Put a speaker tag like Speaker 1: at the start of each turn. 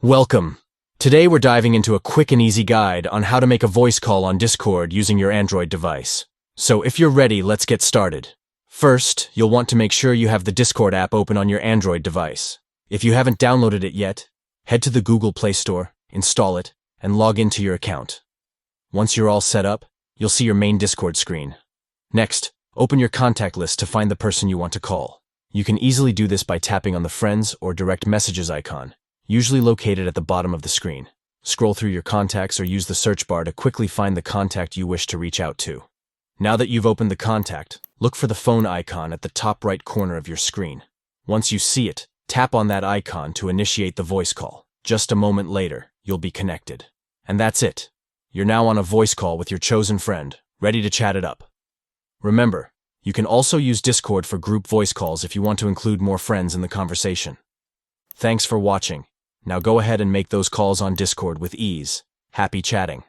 Speaker 1: Welcome. Today we're diving into a quick and easy guide on how to make a voice call on Discord using your Android device. So if you're ready, let's get started. First, you'll want to make sure you have the Discord app open on your Android device. If you haven't downloaded it yet, head to the Google Play Store, install it, and log into your account. Once you're all set up, you'll see your main Discord screen. Next, open your contact list to find the person you want to call. You can easily do this by tapping on the Friends or Direct Messages icon, usually located at the bottom of the screen. Scroll through your contacts or use the search bar to quickly find the contact you wish to reach out to. Now that you've opened the contact, look for the phone icon at the top right corner of your screen. Once you see it, tap on that icon to initiate the voice call. Just a moment later, you'll be connected. And that's it. You're now on a voice call with your chosen friend, ready to chat it up. Remember, you can also use Discord for group voice calls if you want to include more friends in the conversation. Thanks for watching. Now go ahead and make those calls on Discord with ease. Happy chatting.